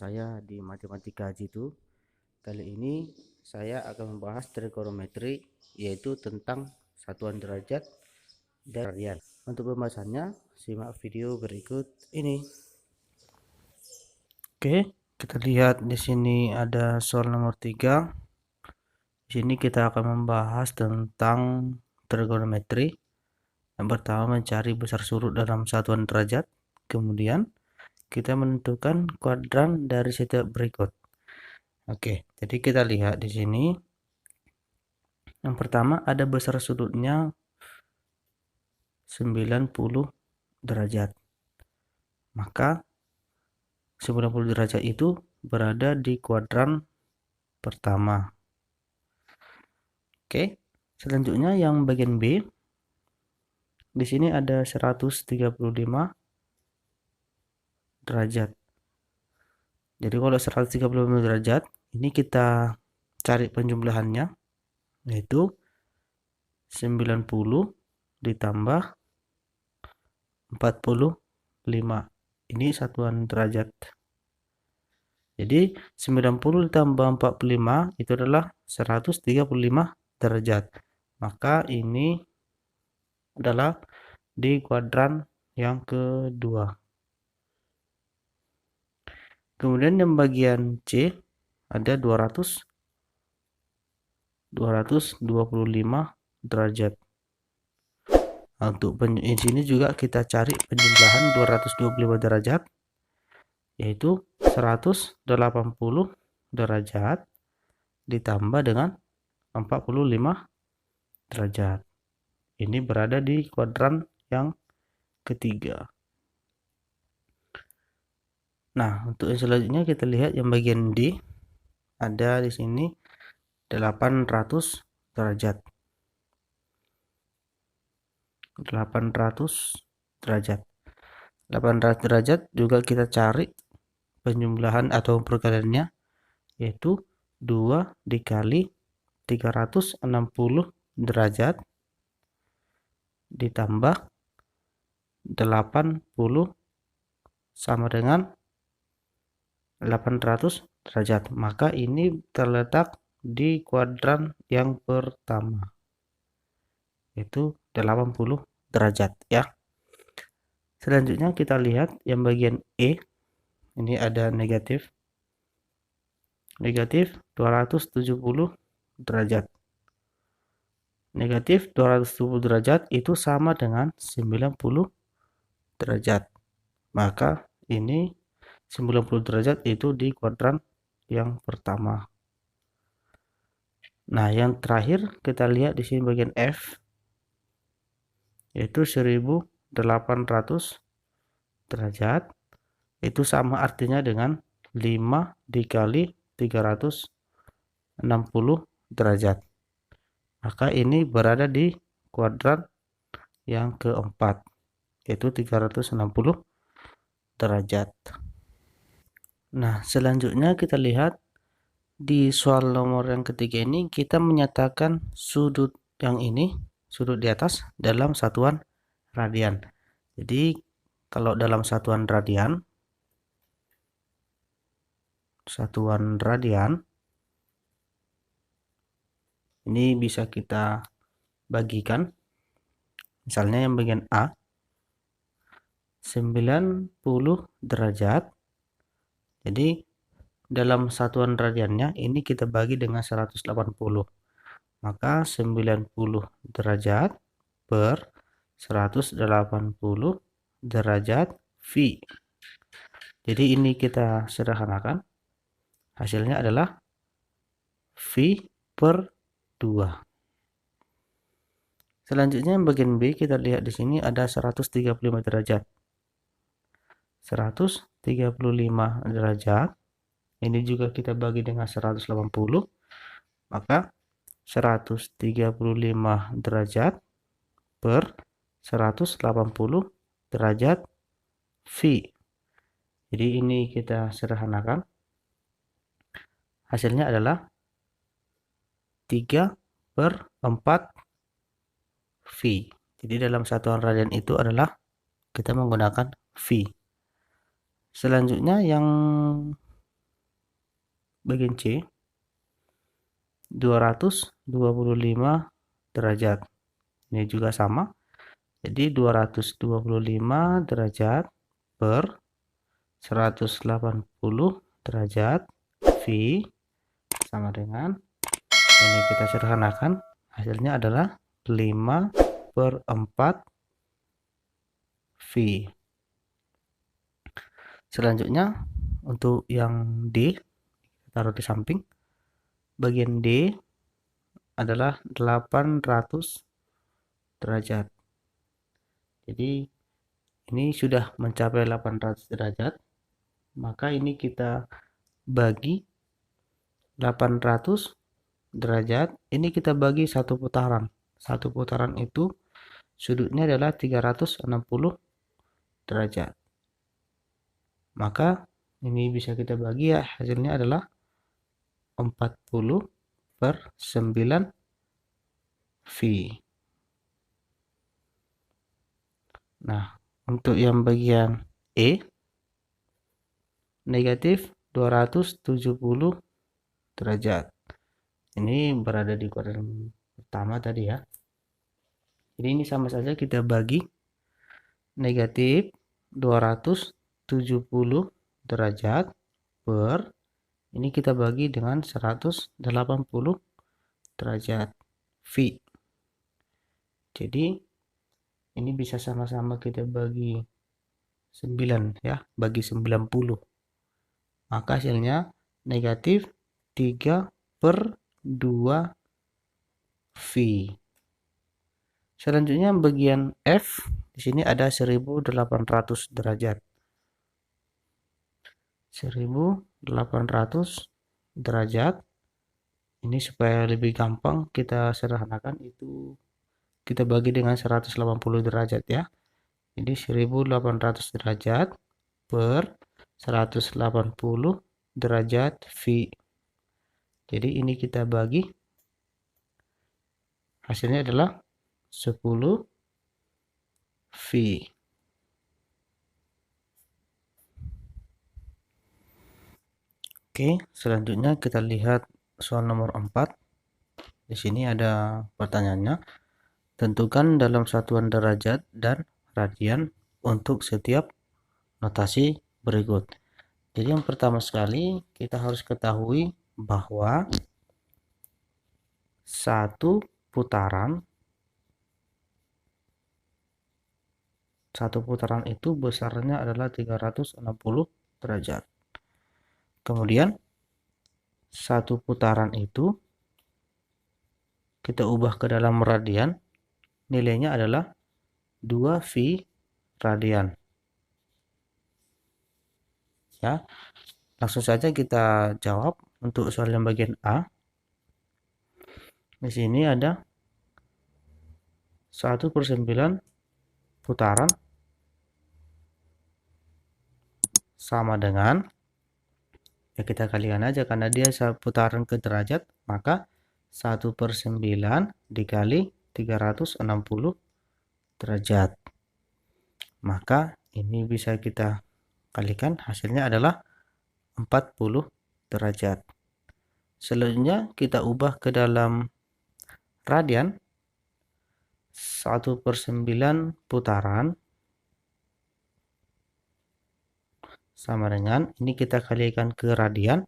saya di Matematika Jitu. Kali ini saya akan membahas trigonometri, yaitu tentang satuan derajat dan radian. Untuk pembahasannya, simak video berikut ini. Oke, kita lihat di sini ada soal nomor 3. Di sini kita akan membahas tentang trigonometri. Yang pertama, mencari besar surut dalam satuan derajat. Kemudian kita menentukan kuadran dari setiap berikut. Oke, jadi kita lihat di sini. Yang pertama ada besar sudutnya 90 derajat. Maka 90 derajat itu berada di kuadran pertama. Oke, selanjutnya yang bagian B. Di sini ada 135 derajat. Jadi kalau 135 derajat, ini kita cari penjumlahannya, yaitu 90 ditambah 45. Ini satuan derajat. Jadi 90 ditambah 45 itu adalah 135 derajat. Maka ini adalah di kuadran yang kedua. Kemudian yang bagian C ada 225 derajat. Nah, untuk di sini juga kita cari penjumlahan 225 derajat, yaitu 180 derajat ditambah dengan 45 derajat. Ini berada di kuadran yang ketiga. Nah, untuk yang selanjutnya kita lihat yang bagian D. Ada di sini 800 derajat. 800 derajat. 800 derajat juga kita cari penjumlahan atau perkaliannya, yaitu 2 dikali 360 derajat ditambah 80 sama dengan 800 derajat. Maka ini terletak di kuadran yang pertama, yaitu 80 derajat ya. Selanjutnya kita lihat yang bagian E. Ini ada negatif 270 derajat. Negatif 270 derajat itu sama dengan 90 derajat. Maka ini 90 derajat itu di kuadran yang pertama. Nah, yang terakhir kita lihat di sini bagian F, yaitu 1800 derajat. Itu sama artinya dengan 5 dikali 360 derajat. Maka ini berada di kuadran yang keempat, yaitu 360 derajat. Nah, selanjutnya kita lihat di soal nomor yang ketiga ini kita menyatakan sudut yang ini, sudut di atas dalam satuan radian. Jadi kalau dalam satuan radian ini bisa kita bagikan. Misalnya yang bagian A 90 derajat. Jadi dalam satuan radiannya ini kita bagi dengan 180. Maka 90 derajat per 180 derajat V. Jadi ini kita sederhanakan. Hasilnya adalah V per 2. Selanjutnya yang bagian B kita lihat di sini ada 135 derajat. 135 derajat. Ini juga kita bagi dengan 180. Maka 135 derajat per 180 derajat V. Jadi ini kita sederhanakan. Hasilnya adalah 3 per 4 V. Jadi dalam satuan radian itu adalah kita menggunakan V. Selanjutnya yang bagian C 225 derajat. Ini juga sama. Jadi 225 derajat per 180 derajat V sama dengan, ini kita sederhanakan, hasilnya adalah 5/4 V. Selanjutnya untuk yang D, taruh di samping. Bagian D adalah 800 derajat. Jadi ini sudah mencapai 800 derajat, maka ini kita bagi 800 derajat, ini kita bagi satu putaran. Satu putaran itu sudutnya adalah 360 derajat. Maka ini bisa kita bagi, ya, hasilnya adalah 40/9 V. Nah, untuk yang bagian E, negatif 270 derajat. Ini berada di kuadran pertama tadi, ya. Jadi ini sama saja, kita bagi negatif 270 derajat per, ini kita bagi dengan 180 derajat V. Jadi ini bisa sama-sama kita bagi 9, ya, bagi 90. Maka hasilnya negatif 3/2 V. Selanjutnya bagian F, di sini ada 1800 derajat. 1800 derajat. Ini supaya lebih gampang kita sederhanakan, itu kita bagi dengan 180 derajat, ya. Jadi 1800 derajat per 180 derajat V. Jadi ini kita bagi, hasilnya adalah 10 V. Oke, selanjutnya kita lihat soal nomor 4. Di sini ada pertanyaannya. Tentukan dalam satuan derajat dan radian untuk setiap notasi berikut. Jadi yang pertama sekali kita harus ketahui bahwa satu putaran itu besarnya adalah 360 derajat. Kemudian satu putaran itu kita ubah ke dalam radian, nilainya adalah 2V radian. Ya, langsung saja kita jawab untuk soal yang bagian A. Di sini ada 1/9 putaran sama dengan, ya kita kalikan aja karena dia putaran ke derajat, maka 1/9 dikali 360 derajat. Maka ini bisa kita kalikan, hasilnya adalah 40 derajat. Selanjutnya kita ubah ke dalam radian. 1/9 putaran sama dengan, ini kita kalikan ke radian,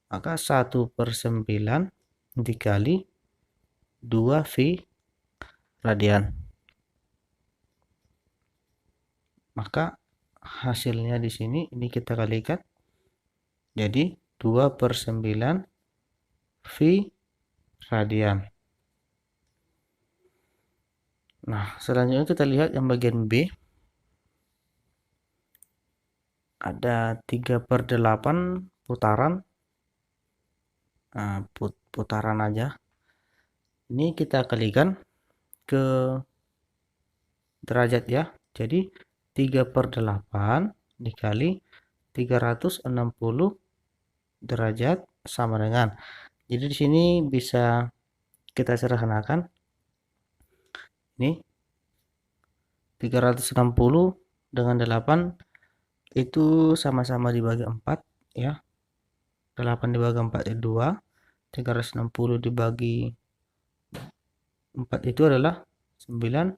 maka 1/9 dikali 2V radian. Maka hasilnya di sini ini kita kalikan, jadi 2/9 V radian. Nah, selanjutnya kita lihat yang bagian B. Ada 3/8 putaran. Nah, putaran aja. Ini kita kalikan ke derajat, ya. Jadi 3/8 dikali 360 derajat sama dengan. Jadi di sini bisa kita sederhanakan. Ini 360 dengan 8 itu sama-sama dibagi 4, ya. 8 dibagi 4 itu 2. 360 dibagi 4 itu adalah 90.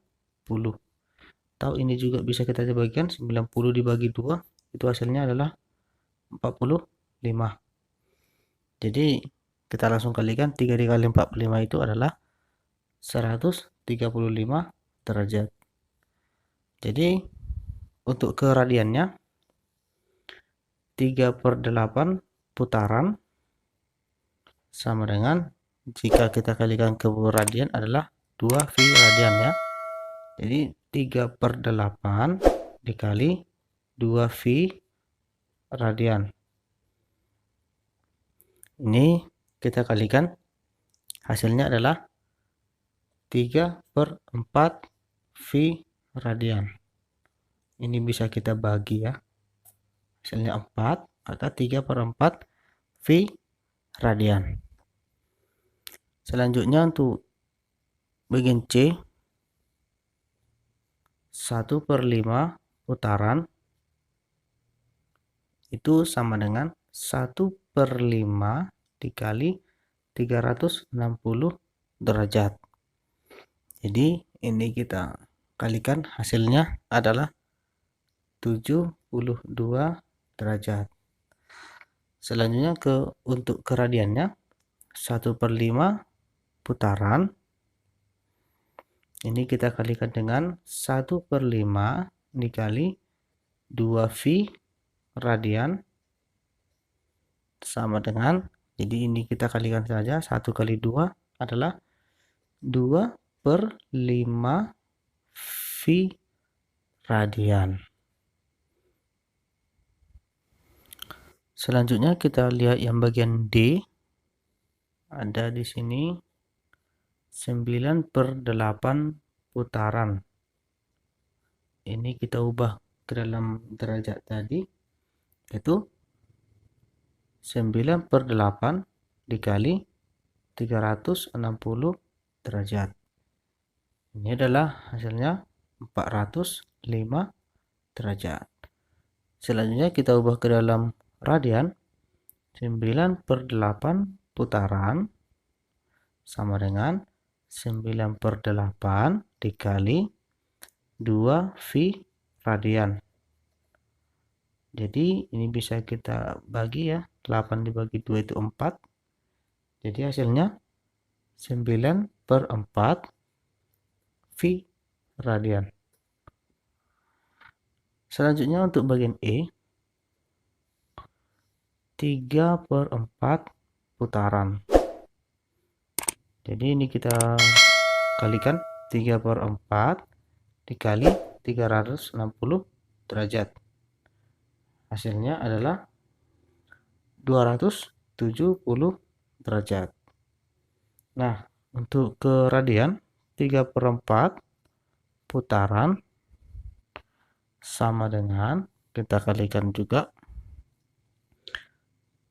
Atau ini juga bisa kita bagikan, 90 dibagi 2 itu hasilnya adalah 45. Jadi kita langsung kalikan, 3 dikali 45 itu adalah 135 derajat. Jadi untuk ke radiannya 3/8 putaran sama dengan, jika kita kalikan ke radian, adalah 2V radian ya. Jadi 3/8 dikali 2V radian. Ini kita kalikan, hasilnya adalah 3/4 V radian. Ini bisa kita bagi ya, hasilnya 4, maka 3/4 V radian. Selanjutnya untuk bagian C, 1/5 putaran itu sama dengan 1/5 dikali 360 derajat. Jadi ini kita kalikan, hasilnya adalah 72 derajat. Selanjutnya untuk ke radiannya, 1/5 putaran ini kita kalikan dengan 1/5 dikali 2V radian sama dengan, jadi ini kita kalikan saja, 1 kali 2 adalah 2/5 V radian. Selanjutnya kita lihat yang bagian D. Ada di sini 9/8 putaran. Ini kita ubah ke dalam derajat tadi, yaitu 9/8 dikali 360 derajat. Ini adalah hasilnya 405 derajat. Selanjutnya kita ubah ke dalam radian. 9/8 putaran sama dengan 9/8 dikali 2V radian. Jadi ini bisa kita bagi ya, 8 dibagi 2 itu 4. Jadi hasilnya 9/4 V radian. Selanjutnya untuk bagian E, 3/4 putaran. Jadi ini kita kalikan, 3/4 dikali 360 derajat. Hasilnya adalah 270 derajat. Nah, untuk ke radian, 3/4 putaran sama dengan, kita kalikan juga,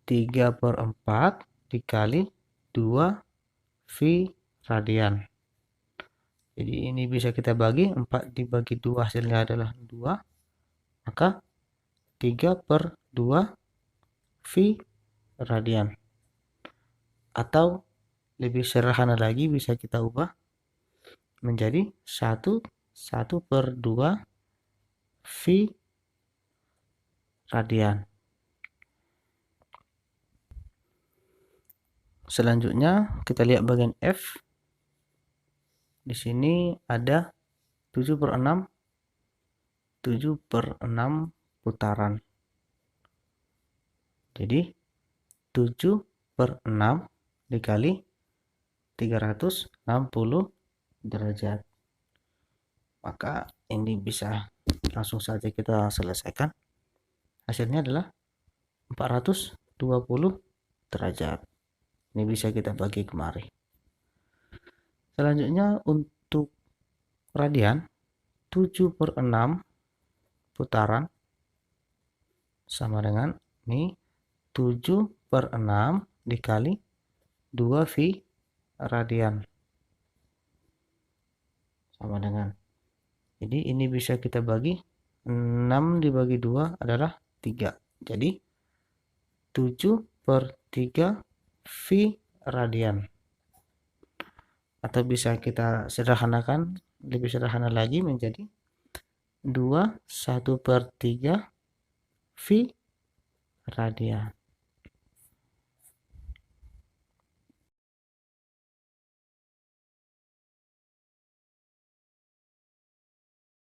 3/4 dikali 2V radian. Jadi ini bisa kita bagi, 4 dibagi 2 hasilnya adalah 2, maka 3/2 V radian. Atau lebih sederhana lagi, bisa kita ubah menjadi 1/2 V radian. Selanjutnya kita lihat bagian F. Di sini ada 7/6 putaran. Jadi 7/6 dikali 360 derajat. Maka ini bisa langsung saja kita selesaikan. Hasilnya adalah 420 derajat. Ini bisa kita bagi kemari. Selanjutnya untuk radian, 7/6 putaran sama dengan ini 7/6 dikali 2V radian sama dengan, jadi ini bisa kita bagi, 6 dibagi 2 adalah 3. Jadi 7 per 3 V radian. Atau bisa kita sederhanakan, lebih sederhana lagi menjadi 1/3 V radian.